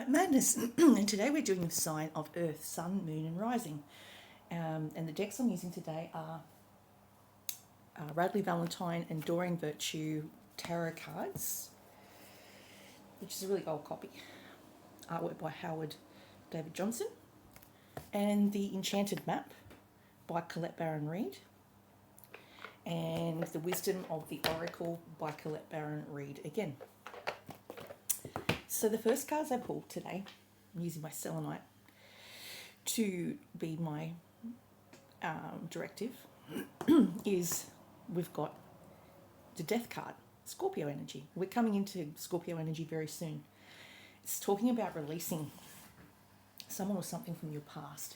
Madness, and today we're doing the sign of Earth, Sun, Moon, and Rising. And the decks I'm using today are Radley Valentine and Doreen Virtue tarot cards, which is a really old copy, artwork by Howard David Johnson, and the Enchanted Map by Colette Baron Reid, and the Wisdom of the Oracle by Colette Baron Reid again. So the first cards I pulled today, I'm using my selenite to be my directive, is we've got the Death card, Scorpio energy. We're coming into Scorpio energy very soon. It's talking about releasing someone or something from your past.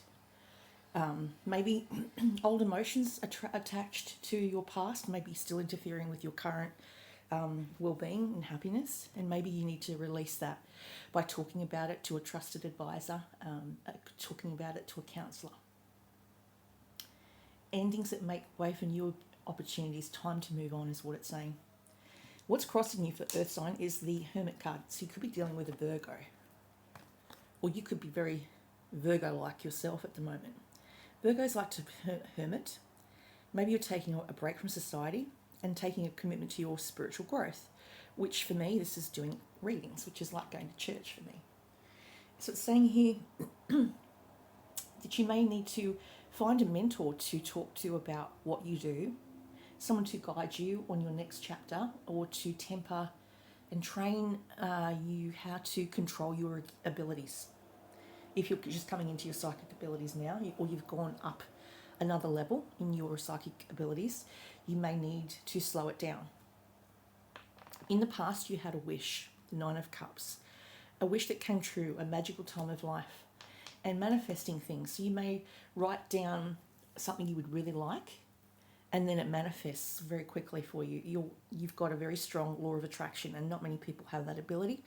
Maybe old emotions attached to your past, maybe still interfering with your current well-being and happiness, and maybe you need to release that by talking about it to a trusted advisor, talking about it to a counsellor. Endings that make way for new opportunities, time to move on is what it's saying. What's crossing you for Earth sign is the Hermit card. So you could be dealing with a Virgo, or you could be very Virgo-like yourself at the moment. Virgos like to hermit. Maybe you're taking a break from society and taking a commitment to your spiritual growth, which for me, this is doing readings, which is like going to church for me. So it's saying here that you may need to find a mentor to talk to about what you do, someone to guide you on your next chapter, or to temper and train you how to control your abilities. If you're just coming into your psychic abilities now, or you've gone up another level in your psychic abilities, you may need to slow it down. In the past, you had a wish, the Nine of Cups, a wish that came true, a magical time of life, and manifesting things. So you may write down something you would really like, and then it manifests very quickly for you. You've got a very strong law of attraction, and not many people have that ability.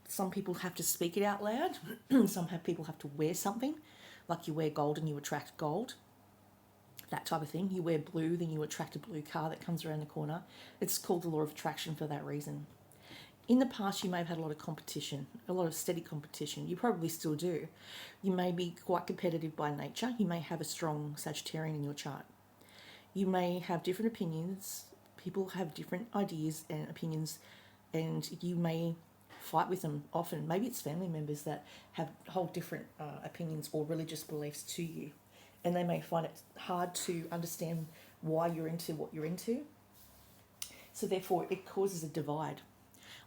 Some people have to speak it out loud. Some people have to wear something, like you wear gold and you attract gold. That type of thing. You wear blue, then you attract a blue car that comes around the corner. It's called the law of attraction for that reason. In the past, you may have had a lot of competition, a lot of steady competition. You probably still do. You may be quite competitive by nature. You may have a strong Sagittarian in your chart. You may have different opinions. People have different ideas and opinions, and you may fight with them often. Maybe it's family members that hold different opinions or religious beliefs to you, and they may find it hard to understand why you're into what you're into. So therefore, it causes a divide.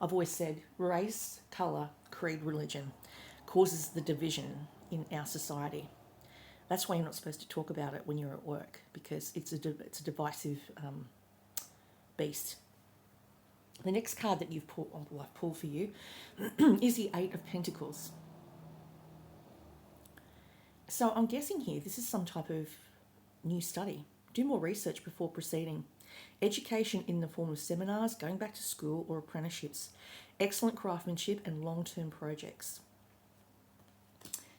I've always said race, colour, creed, religion causes the division in our society. That's why you're not supposed to talk about it when you're at work, because it's a divisive beast. The next card that I've pulled for you is the Eight of Pentacles. So I'm guessing here this is some type of new study. Do more research before proceeding. Education in the form of seminars, going back to school, or apprenticeships. Excellent craftsmanship and long-term projects.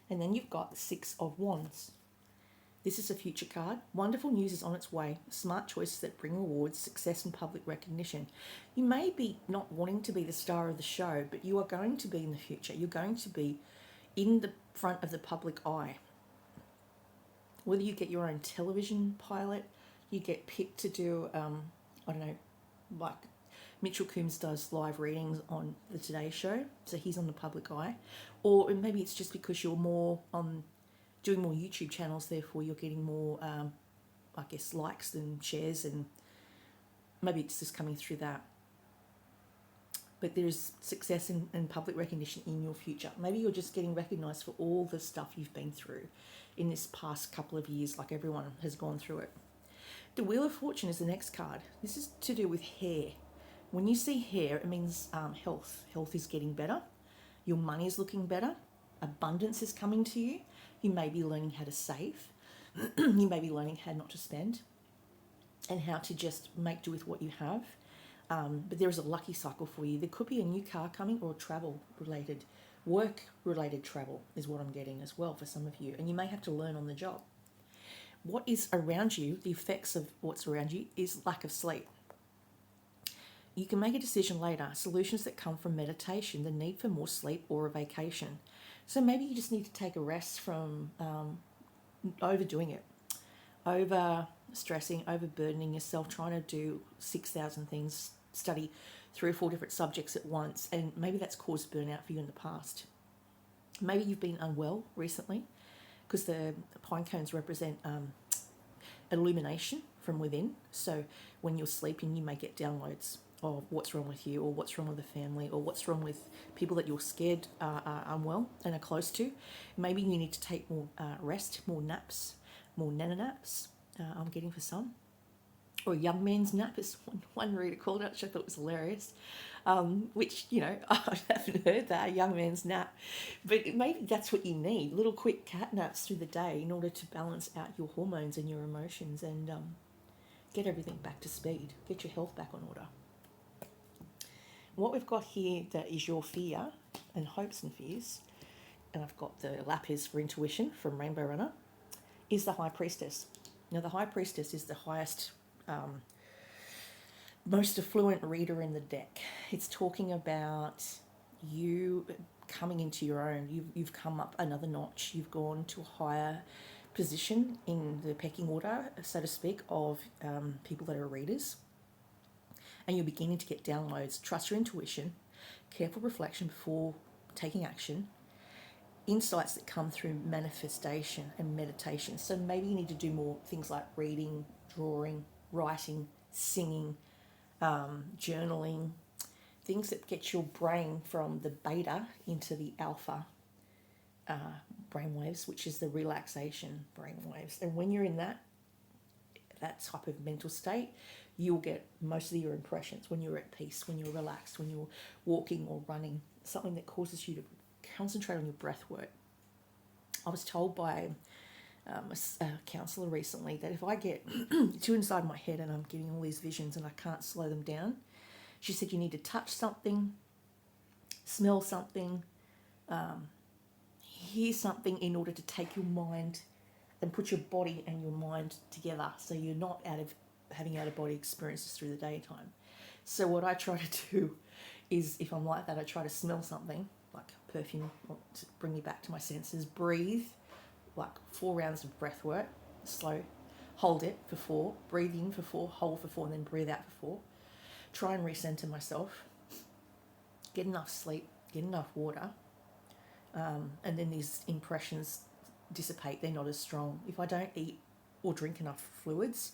And then you've got the Six of Wands. This is a future card. Wonderful news is on its way. Smart choices that bring rewards, success and public recognition. You may be not wanting to be the star of the show, but you are going to be in the future. You're going to be in the front of the public eye. Whether you get your own television pilot, you get picked to do, I don't know, like Mitchell Coombs does live readings on the Today Show, so he's on the public eye. Or maybe it's just because you're more on doing more YouTube channels, therefore you're getting more, I guess, likes and shares, and maybe it's just coming through that. But there's success and public recognition in your future. Maybe you're just getting recognised for all the stuff you've been through in this past couple of years, like everyone has gone through it. The Wheel of Fortune is the next card. This is to do with hair. When you see hair, it means health. Health is getting better. Your money is looking better. Abundance is coming to you. You may be learning how to save. You may be learning how not to spend and how to just make do with what you have. But there is a lucky cycle for you. There could be a new car coming, or travel-related, work-related travel is what I'm getting as well for some of you. And you may have to learn on the job. What is around you, the effects of what's around you, is lack of sleep. You can make a decision later. Solutions that come from meditation, the need for more sleep, or a vacation. So maybe you just need to take a rest from overdoing it, over stressing, overburdening yourself, trying to do 6,000 things, study 3 or 4 different subjects at once, and maybe that's caused burnout for you in the past. Maybe you've been unwell recently because the pine cones represent illumination from within. So when you're sleeping, you may get downloads of what's wrong with you, or what's wrong with the family, or what's wrong with people that you're scared are unwell and are close to. Maybe you need to take more rest, more naps, more nana naps. I'm getting for some. Or a young man's nap is one reader called it, which I thought was hilarious. Which, I haven't heard that, a young man's nap. But maybe that's what you need, little quick cat naps through the day in order to balance out your hormones and your emotions and get everything back to speed, get your health back on order. What we've got here that is your fear and hopes and fears, and I've got the lapis for intuition from Rainbow Runner, is the High Priestess. Now, the High Priestess is the highest, most affluent reader in the deck. It's talking about you coming into your own. You've come up another notch. You've gone to a higher position in the pecking order, so to speak, of people that are readers. And you're beginning to get downloads. Trust your intuition, careful reflection before taking action, insights that come through manifestation and meditation. So maybe you need to do more things like reading, drawing, writing, singing, journaling, things that get your brain from the beta into the alpha brainwaves, which is the relaxation brainwaves. And when you're in that type of mental state, you'll get most of your impressions when you're at peace, when you're relaxed, when you're walking or running, something that causes you to concentrate on your breath work. I was told by a counsellor recently that if I get too inside my head and I'm getting all these visions and I can't slow them down, she said you need to touch something, smell something, hear something in order to take your mind and put your body and your mind together so you're not having out-of-body experiences through the daytime. So what I try to do is, if I'm like that, I try to smell something, like perfume, to bring me back to my senses, breathe, like 4 rounds of breath work, slow, hold it for 4, breathe in for 4, hold for 4, and then breathe out for 4. Try and recenter myself, get enough sleep, get enough water, and then these impressions dissipate. They're not as strong. If I don't eat or drink enough fluids,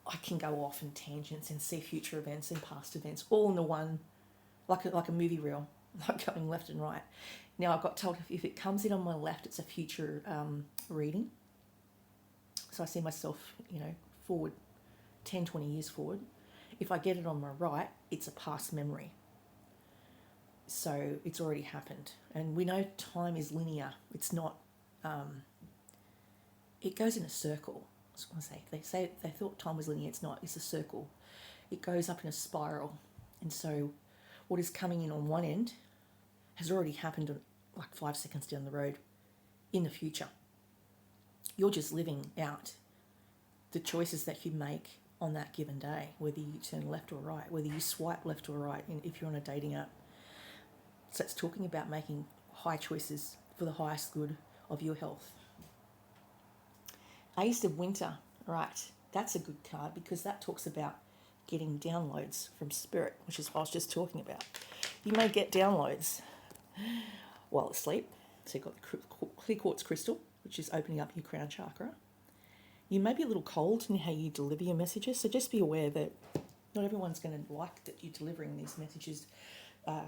I can go off in tangents and see future events and past events all in the one, like a movie reel, like going left and right. Now, I got told if it comes in on my left, it's a future reading. So I see myself, forward 10, 20 years forward. If I get it on my right, it's a past memory. So it's already happened. And we know time is linear. It's not, it goes in a circle. I was going to say, they thought time was linear. It's not, it's a circle. It goes up in a spiral. And so what is coming in on one end has already happened like 5 seconds down the road in the future. You're just living out the choices that you make on that given day, whether you turn left or right, whether you swipe left or right, and if you're on a dating app. So it's talking about making high choices for the highest good of your health. Ace of Winter, right, that's a good card because that talks about getting downloads from spirit, which is what I was just talking about. You may get downloads while asleep. So you've got the clear quartz crystal, which is opening up your crown chakra. You may be a little cold in how you deliver your messages, so just be aware that not everyone's going to like that you're delivering these messages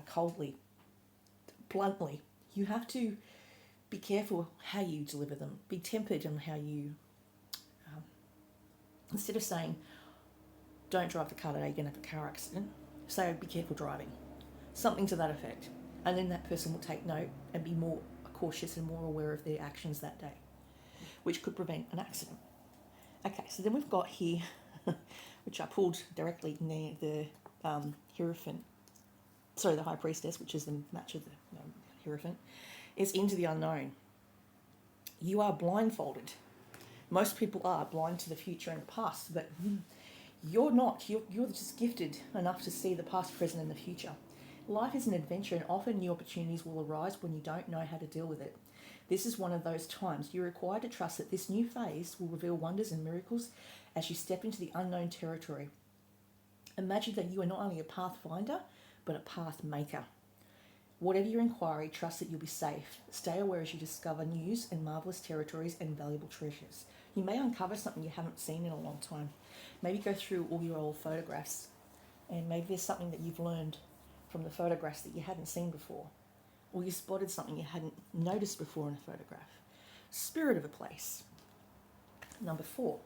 coldly, bluntly. You have to be careful how you deliver them. Be tempered on how you, instead of saying, don't drive the car today, you're going to have a car accident, say, be careful driving. Something to that effect. And then that person will take note and be more cautious and more aware of their actions that day, which could prevent an accident. Okay, so then we've got here, which I pulled directly near the Hierophant, the High Priestess, which is the match of the Hierophant, is into the unknown. You are blindfolded. Most people are blind to the future and the past, but You're not. You're just gifted enough to see the past, present, and the future. Life is an adventure, and often new opportunities will arise when you don't know how to deal with it. This is one of those times. You're required to trust that this new phase will reveal wonders and miracles as you step into the unknown territory. Imagine that you are not only a pathfinder, but a path maker. Whatever your inquiry, trust that you'll be safe. Stay aware as you discover news and marvellous territories and valuable treasures. You may uncover something you haven't seen in a long time. Maybe go through all your old photographs, and maybe there's something that you've learned from the photographs that you hadn't seen before, or you spotted something you hadn't noticed before in a photograph. Spirit of a place. Number 4.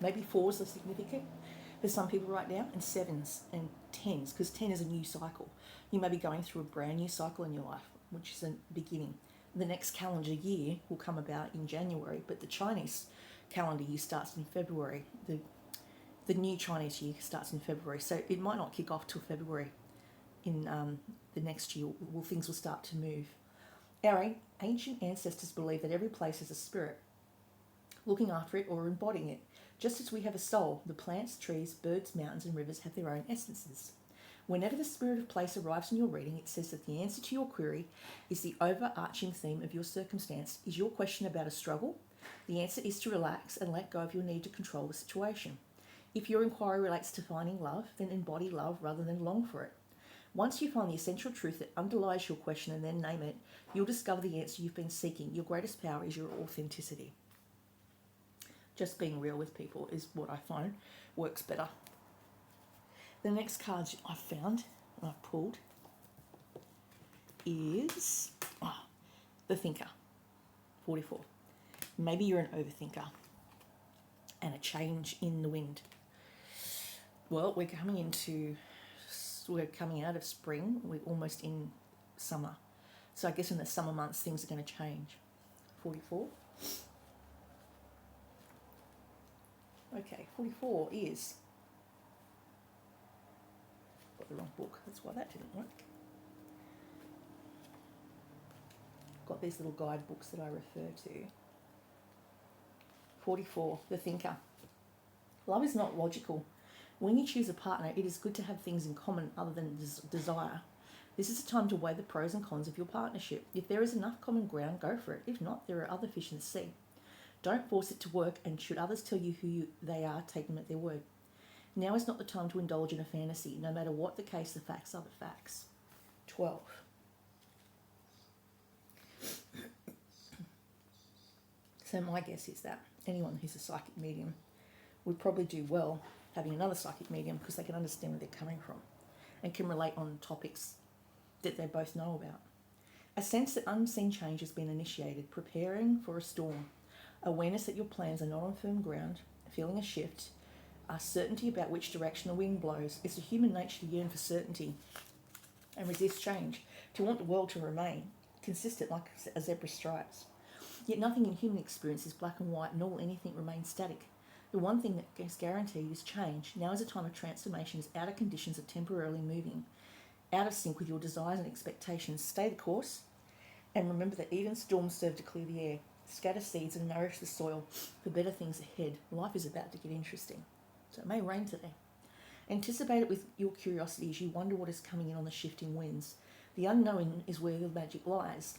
Maybe 4s are significant for some people right now, and 7s and 10s, because 10 is a new cycle. You may be going through a brand new cycle in your life, which is a beginning. The next calendar year will come about in January, but the Chinese calendar year starts in February. The new Chinese year starts in February, so it might not kick off till February in the next year. Well, things will start to move. Our ancient ancestors believed that every place has a spirit, looking after it or embodying it. Just as we have a soul, the plants, trees, birds, mountains, and rivers have their own essences. Whenever the spirit of place arrives in your reading, it says that the answer to your query is the overarching theme of your circumstance. Is your question about a struggle? The answer is to relax and let go of your need to control the situation. If your inquiry relates to finding love, then embody love rather than long for it. Once you find the essential truth that underlies your question and then name it, you'll discover the answer you've been seeking. Your greatest power is your authenticity. Just being real with people is what I find works better. The next cards I found and I pulled is the Thinker, 44. Maybe you're an overthinker and a change in the wind. Well, we're coming out of spring. We're almost in summer. So I guess in the summer months, things are going to change. 44. Okay, 44 is... Got the wrong book. That's why that didn't work. Got these little guidebooks that I refer to. 44, the Thinker. Love is not logical. When you choose a partner, it is good to have things in common other than desire. This is a time to weigh the pros and cons of your partnership. If there is enough common ground, go for it. If not, there are other fish in the sea. Don't force it to work, and should others tell you who they are, take them at their word. Now is not the time to indulge in a fantasy. No matter what the case, the facts are the facts. 12. So my guess is that anyone who's a psychic medium would probably do well having another psychic medium, because they can understand where they're coming from and can relate on topics that they both know about. A sense that unseen change has been initiated, preparing for a storm. Awareness that your plans are not on firm ground, feeling a shift, certainty about which direction the wind blows. It's a human nature to yearn for certainty and resist change, to want the world to remain consistent like a zebra's stripes. Yet nothing in human experience is black and white, nor will anything remain static. The one thing that is guaranteed is change. Now is a time of transformation, as outer conditions are temporarily moving out of sync with your desires and expectations. Stay the course, and remember that even storms serve to clear the air. Scatter seeds and nourish the soil for better things ahead. Life is about to get interesting, so it may rain today. Anticipate it with your curiosity as you wonder what is coming in on the shifting winds. The unknown is where the magic lies.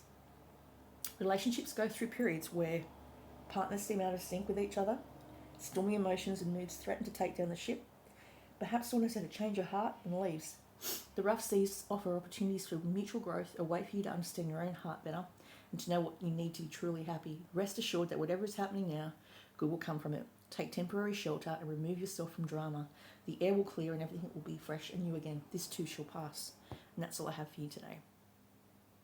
Relationships go through periods where partners seem out of sync with each other. Stormy emotions and moods threaten to take down the ship. Perhaps someone has had a change of heart and leaves. The rough seas offer opportunities for mutual growth, a way for you to understand your own heart better and to know what you need to be truly happy. Rest assured that whatever is happening now, good will come from it. Take temporary shelter and remove yourself from drama. The air will clear and everything will be fresh and new again. This too shall pass. And that's all I have for you today.